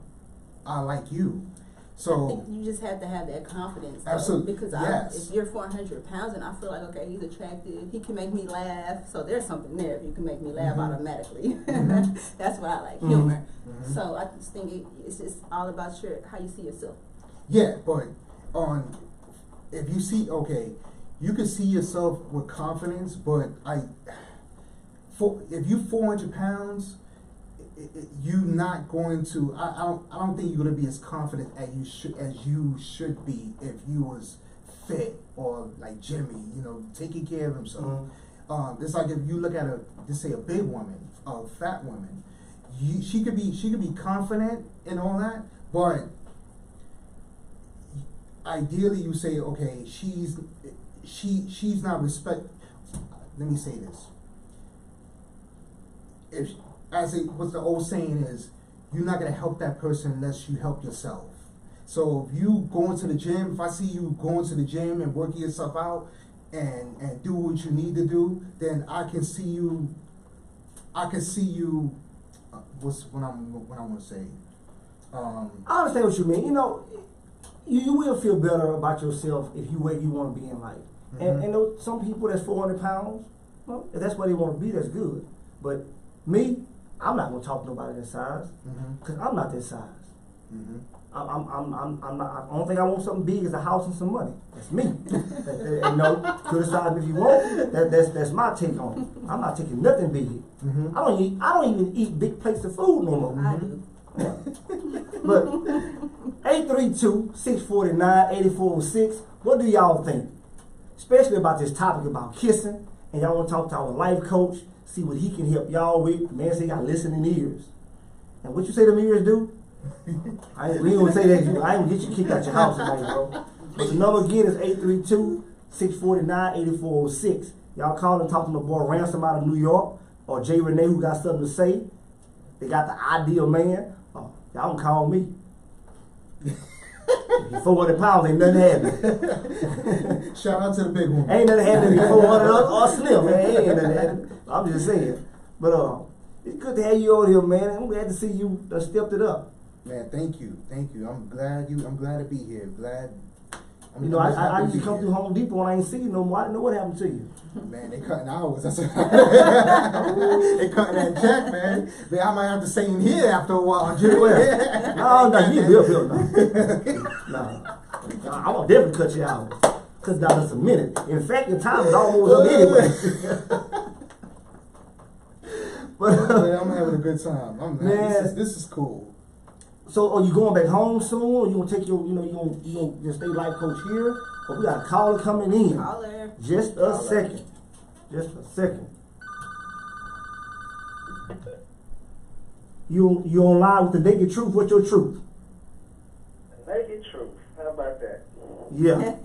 I like you? So I think you just have to have that confidence. Though, absolutely. Because if you're 400 pounds and I feel like, okay, he's attractive, he can make me laugh. So there's something there if you can make me laugh automatically. That's what I like, humor. So I just think it's just all about how you see yourself. Yeah, but if you see, you can see yourself with confidence, but if you're 400 pounds, you're not going to. I don't think you're going to be as confident as you should be if you was fit or like Jimmy, taking care of himself. It's like if you look at just say a big woman, a fat woman, she could be confident and all that, but ideally you say, okay, she's not respect. Let me say this. What the old saying is, you're not gonna help that person unless you help yourself. So if you going to the gym, if I see you going to the gym and working yourself out and do what you need to do, then I can see you. What's what I want to say? I understand what you mean. You will feel better about yourself if you where you want to be in life. And some people that's 400 pounds, if that's where they want to be, that's good. But me, I'm not gonna talk to nobody that size because I'm not that size. I'm not. The only thing I want something big is a house and some money. That's me. Criticize me if you want. That's my take on it. I'm not taking nothing big. I don't even eat big plates of food no more. I do. But 832-649-8406. What do y'all think? Especially about this topic about kissing, and y'all want to talk to our life coach. See what he can help y'all with. The man say he got listening ears. And what you say them ears do? We ain't gonna say that. I ain't gonna get you kicked out your house tonight, bro. But the number again is 832-649-8406. Y'all call and talk to my boy Ransom out of New York, or Jay Renee who got something to say. They got the ideal man. Oh, y'all can call me. 400 pounds ain't nothing happening. Shout out to the big one. Ain't nothing happening 400 or slim, man. Ain't nothing happening. I'm just saying. But it's good to have you on here, man. I'm glad to see you stepped it up. Man, thank you. I'm glad to be here. I used to come through Home Depot when I ain't see you no more. I didn't know what happened to you. Man, they cutting hours. That's they cutting that check, man. I might have to stay in here after a while. No, you Bill. No. I'm gonna definitely cut you out. Cut down just a minute. In fact, the time is almost up anyway. But I'm having a good time. Man, this is cool. So, are you going back home soon, or you gonna take you gonna just stay life coach here? Or we got a caller coming in. Caller. Just a second. You online with the naked truth? What's your truth? Naked truth. How about that? Yeah.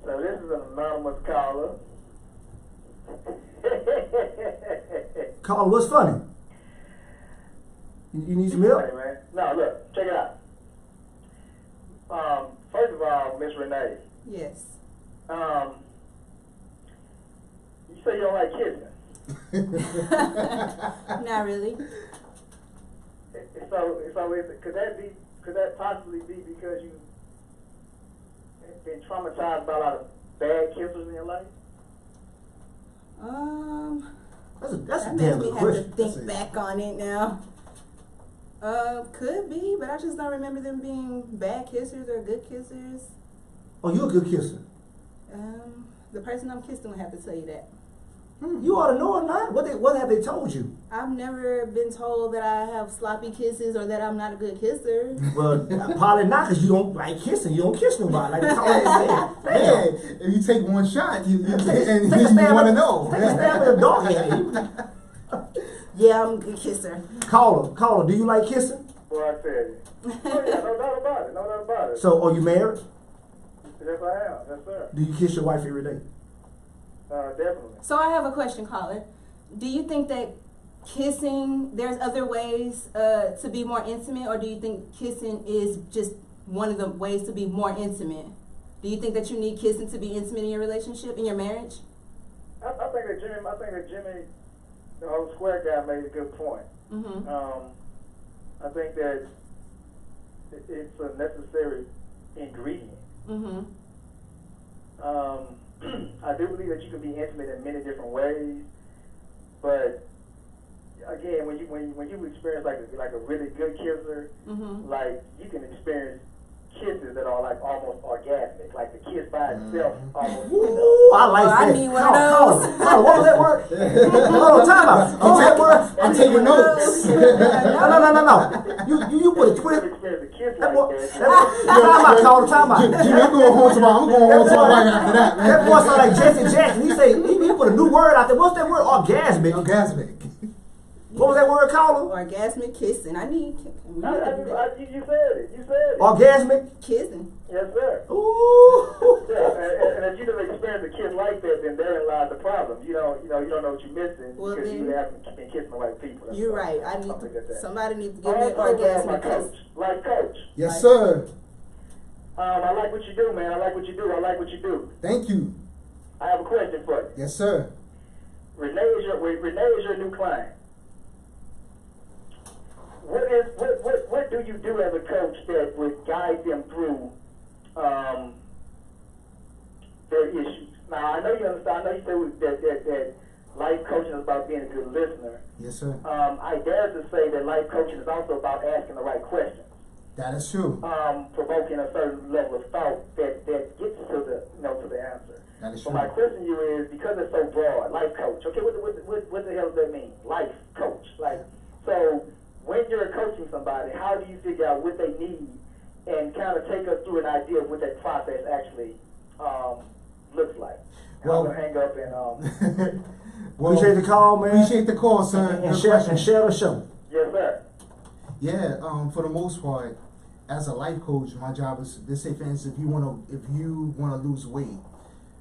So this is an anonymous caller. Caller, what's funny? You need some help? Hey, man. No, look, check it out. First of all, Miss Renee. Yes. You say you don't like kissing. Not really. Could that possibly be because you've been traumatized by a lot of bad kissers in your life? That's a That damn makes good me have question. to think back on it now. Could be, but I just don't remember them being bad kissers or good kissers. Oh, you're a good kisser. The person I'm kissing would have to tell you that. You ought to know or not. What have they told you? I've never been told that I have sloppy kisses or that I'm not a good kisser. Well, probably not, because you don't like kissing. You don't kiss nobody. Like that's all they say. Yeah, if you take one shot, you Take a want to know. Take a stab at a dog head. Yeah, I'm a good kisser. Caller, do you like kissing? Boy, I tell you. Oh yeah, no doubt about it. No doubt about it. So, are you married? Yes, I am. Yes, sir. Do you kiss your wife every day? Definitely. So I have a question, caller. Do you think that kissing, there's other ways to be more intimate, or do you think kissing is just one of the ways to be more intimate? Do you think that you need kissing to be intimate in your relationship, in your marriage? I think that Jimmy, the whole square guy, made a good point. Mm-hmm. I think that it's a necessary ingredient. Mm-hmm. I do believe that you can be intimate in many different ways, but again, when you experience like a really good kisser, Mm-hmm. like you can experience kisses that are like almost orgasmic, like the kiss by itself almost. Ooh, I like I that. need one of those. Caller, what was that word? Hold on, time out. What was that word? I'm taking notes. No. You put a You twist. can experience a kiss That like boy, that. time out, caller, time out. Jimmy, I'm going home tomorrow. I'm going home tomorrow right after that, man. That boy sound like Jesse Jackson. He put a new word out there. What's that word? Orgasmic. Orgasmic. What was that word, caller? Orgasmic kissing. I need You said it. You said it. Orgasmic. kissing. Yes, sir. Ooh. Yeah, and if you never experienced a kiss like that, then therein lies the problem. You don't know what you're missing Well, because then, you haven't been kissing the right people. That's You're all. right. Something like that. Somebody needs to give me an Also, my orgasmic kiss. coach, life coach. Yes, sir. I like what you do, man. I like what you do. Thank you. I have a question for you. Yes, sir. Renee is your new client. What do you do as a coach that would guide them through their issues? Now I know you understand. I know you said that life coaching is about being a good listener. Yes, sir. I dare to say that life coaching is also about asking the right questions. That is true. Provoking a certain level of thought that gets to the answer. That is So true. my question to you is, because it's so broad, life coach. Okay, what the hell does that mean? Life coach. So when you're coaching somebody, how do you figure out what they need and kind of take us through an idea of what that process actually looks like? Well, I'm gonna hang up and Appreciate the call, man. Appreciate the call, sir. And Good share question. the show. yes, sir. Yeah, for the most part, as a life coach, my job is, let's say for instance, if you wanna lose weight,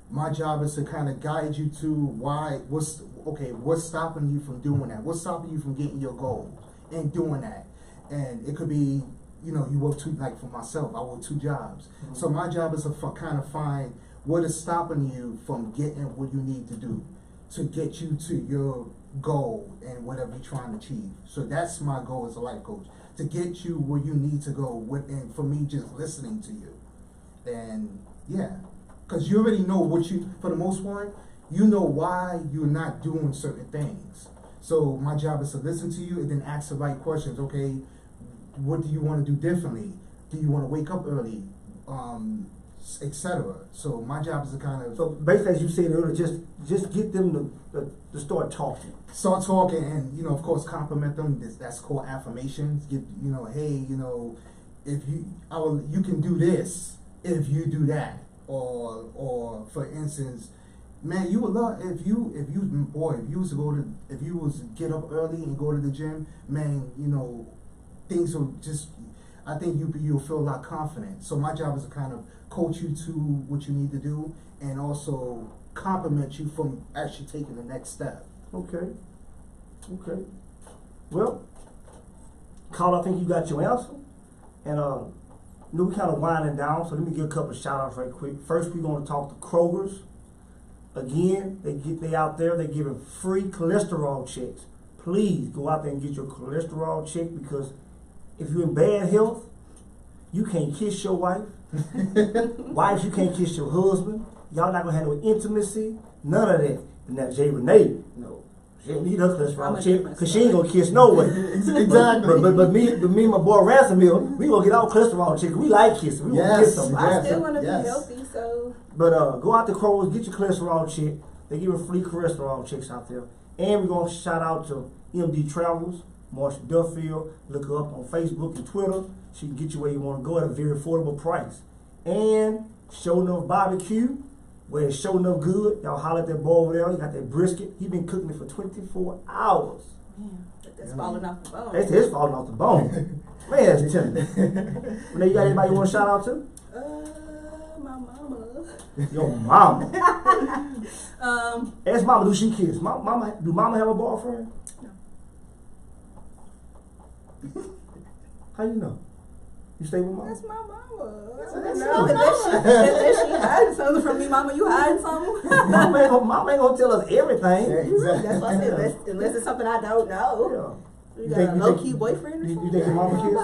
my job is to kind of guide you to what's stopping you from doing that? What's stopping you from getting your goal and doing that? And it could be, you work for myself, I work 2 jobs. Mm-hmm. So my job is to kind of find what is stopping you from getting what you need to do to get you to your goal and whatever you're trying to achieve. So that's my goal as a life coach, to get you where you need to go and for me just listening to you. And yeah, because you already know for the most part, you know why you're not doing certain things. So my job is to listen to you and then ask the right questions. Okay, what do you want to do differently? Do you want to wake up early? Etc. So my job is to kind of basically, as you said earlier, just get them to start talking. Start talking, and of course, compliment them. That's called affirmations. Hey, if you can do this if you do that, or for instance, man, you would love if you was to get up early and go to the gym, man, things will just. I think you'll feel a lot confident. So my job is to kind of coach you to what you need to do and also compliment you from actually taking the next step. Okay. Well, Carl, I think you got your answer. And we kind of winding down, so let me give a couple of shout outs right quick. First, we're going to talk to Kroger's. Again, they out there, they're giving free cholesterol checks. Please go out there and get your cholesterol check, because if you're in bad health, you can't kiss your wife. Wives, you can't kiss your husband. Y'all not gonna have no intimacy, none of that. And now Jay Renee, no, she don't need her cholesterol check because she ain't gonna kiss no way. Exactly. But me and my boy Ransom, we gonna get our cholesterol check. We like kissing. We gonna kiss them. I still want to be healthy, so. But go out to Kroger's, get your cholesterol check. They giving free cholesterol checks out there. And we're gonna shout out to MD Travels, Marsha Duffield. Look her up on Facebook and Twitter. She can get you where you want to go at a very affordable price. And Show Enough Barbecue, where it's Show Enough Good. Y'all holler at that boy over there. He got that brisket. He been cooking it for 24 hours. Man, that's falling off the bone. That's his falling off the bone. Man, that's telling you. Now, you got anybody you want to shout out to? My mama. Your mama. Ask mama, do she kiss? Do mama have a boyfriend? No. How you know? You stay with mama? That's my mama. Unless she hiding something from me, mama, you hiding something? Mama ain't gonna tell us everything. Yeah, exactly. That's what I said. Unless it's something I don't know. Yeah. You got a low-key boyfriend or something? You think your mama kiss?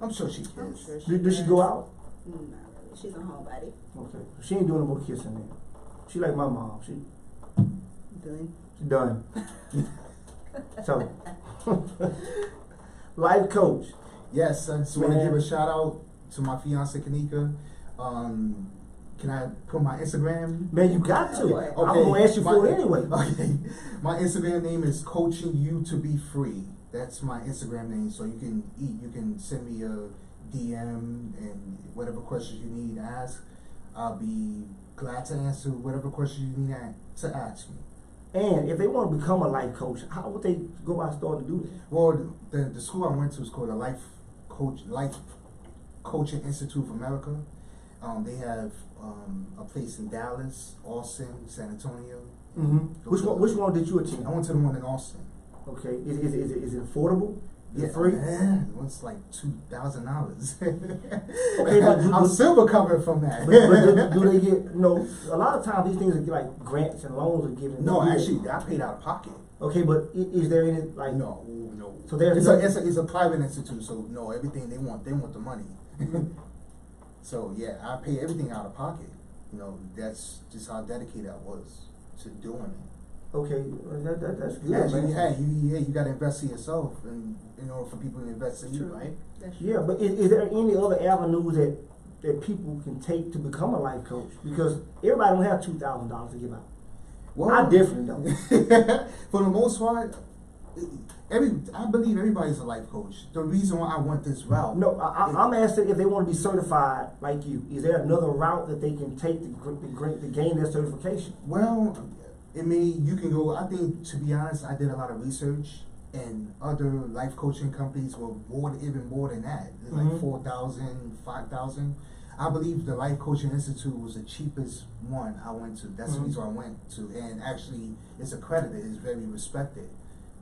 I'm sure she can. Sure she Does she go out? Not really. She's a homebody. Okay. She ain't doing no more kissing then. She like my mom. She done. So, life coach. Yes, I just want to give a shout out to my fiance Kanika. Can I put my Instagram? Man, you got to. Okay. I'm gonna ask you for it anyway. Okay. My Instagram name is Coaching You to Be Free. That's my Instagram name. So you can send me a DM and whatever questions you need to ask. I'll be glad to answer whatever questions you need to ask me. And if they want to become a life coach, how would they go about starting to do that? Well, the school I went to is called the Life Coaching Institute of America. They have a place in Dallas, Austin, San Antonio. Mm-hmm. Which one did you attend? I went to the one in Austin. Okay. Is it affordable? Is Yeah, it free? Man, it was like $2,000. Okay, but I'm silver covered from that. but do they get, a lot of times these things are like grants and loans are given. No, actually, I paid out of pocket. Okay, but is there any, like... No. So there's it's a private institute, so no, everything they want the money. So yeah, I pay everything out of pocket. That's just how dedicated I was to doing it. Okay, that's good. Actually, you got to invest in yourself, and in order for people to invest in you, right? Yeah, but is there any other avenues that people can take to become a life coach? Because everybody don't have $2,000 to give out. Well, I definitely don't. For the most part, I believe everybody's a life coach. The reason why I went this route. No, I'm asking if they want to be certified like you. Is there another route that they can take to gain their certification? Well, you can go. I think, to be honest, I did a lot of research, and other life coaching companies were even more than that, like 4,000, 5,000. I believe the Life Coaching Institute was the cheapest one I went to. That's the reason I went to, and actually, it's accredited. It's very respected.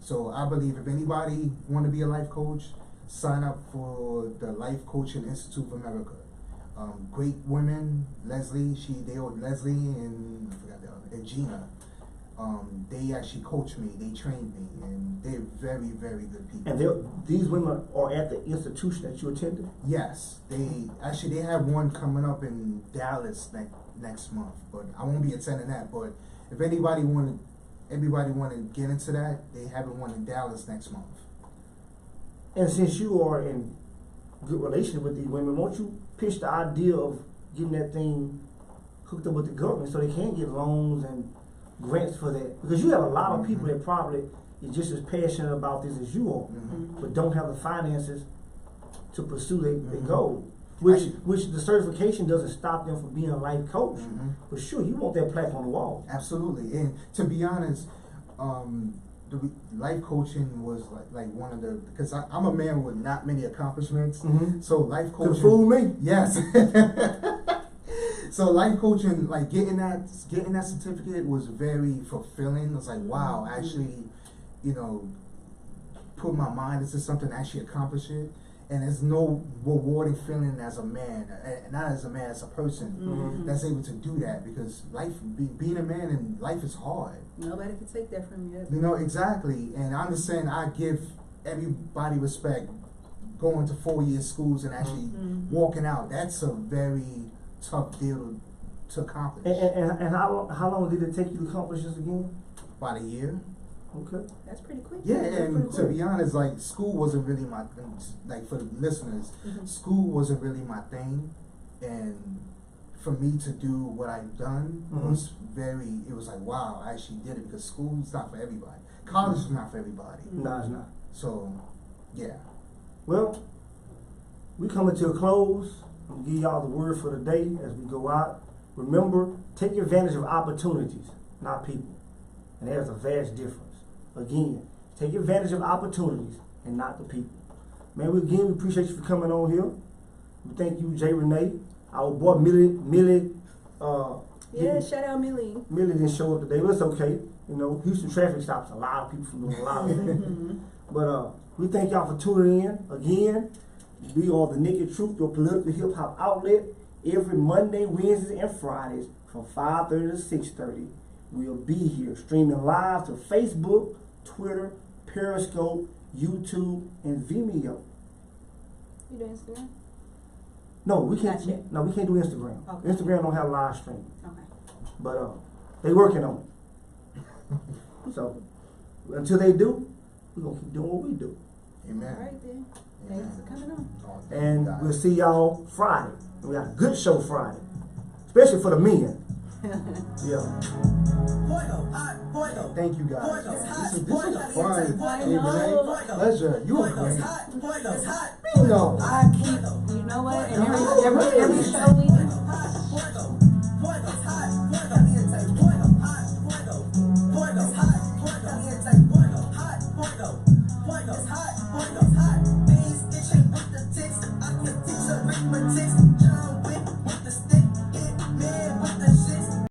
So I believe if anybody want to be a life coach, sign up for the Life Coaching Institute of America. Great women, Leslie and I forgot the other, and Gina. They actually coached me, they trained me, and they're very, very good people. And these women are at the institution that you attended? Yes, they have one coming up in Dallas next month, but I won't be attending that. But if everybody want to get into that, they have one in Dallas next month. And since you are in good relationship with these women, won't you pitch the idea of getting that thing hooked up with the government so they can get loans and grants for that? Because you have a lot of people that probably is just as passionate about this as you are, but don't have the finances to pursue their goal. Which the certification doesn't stop them from being a life coach. But sure, you want that plaque on the wall. Absolutely. And to be honest, the life coaching was like one of the, because I'm a man with not many accomplishments. So life coaching. Could fool me? Yes. So life coaching, like getting that certificate was very fulfilling. It's like, wow, actually, put my mind into something, actually accomplish it. And there's no rewarding feeling as a man, not as a man, as a person that's able to do that, because life, being a man in life is hard. Nobody can take that from you. You know, exactly. And I understand, I give everybody respect going to 4-year schools and actually walking out. That's a very tough deal to accomplish. And how long did it take you to accomplish this again? About a year. Okay. That's pretty quick. Yeah, That's and pretty to quick. be honest, like, school wasn't really my thing. Like, for the listeners, school wasn't really my thing. And for me to do what I've done was it was like, wow, I actually did it, because school's not for everybody. College is not for everybody. No, it's not. So, yeah. Well, we coming to a close. I'm gonna give y'all the word for the day as we go out. Remember, take advantage of opportunities, not people. And there's a vast difference. Again, take advantage of opportunities and not the people. Man, we appreciate you for coming on here. We thank you, Jay Renee. Our boy Millie. Yeah, shout out Millie. Millie didn't show up today, but it's okay. You know, Houston traffic stops a lot of people from doing a lot of things. But we thank y'all for tuning in. Again, we are the Naked Truth, your political hip hop outlet. Every Monday, Wednesdays, and Fridays from 5:30 to 6:30. We'll be here streaming live to Facebook, Twitter, Periscope, YouTube, and Vimeo. You do Instagram? No, we can't. Not yet. No, we can't do Instagram. Okay. Instagram don't have live streaming, Okay. but they working on it. So until they do, we're gonna keep doing what we do. Amen. All right then. Thanks for coming on. Oh, thank you, And guys. we'll see y'all Friday. We got a good show Friday, especially for the men. Yeah. Fuego, hot, fuego. Thank you, guys. Fuego, it's hot. This is Fuego, fun. it's hot. Hey, Renee, Fuego. pleasure. You were Fuego, it's great. hot. Fuego, it's hot. You know. I keep, you know what? And every show we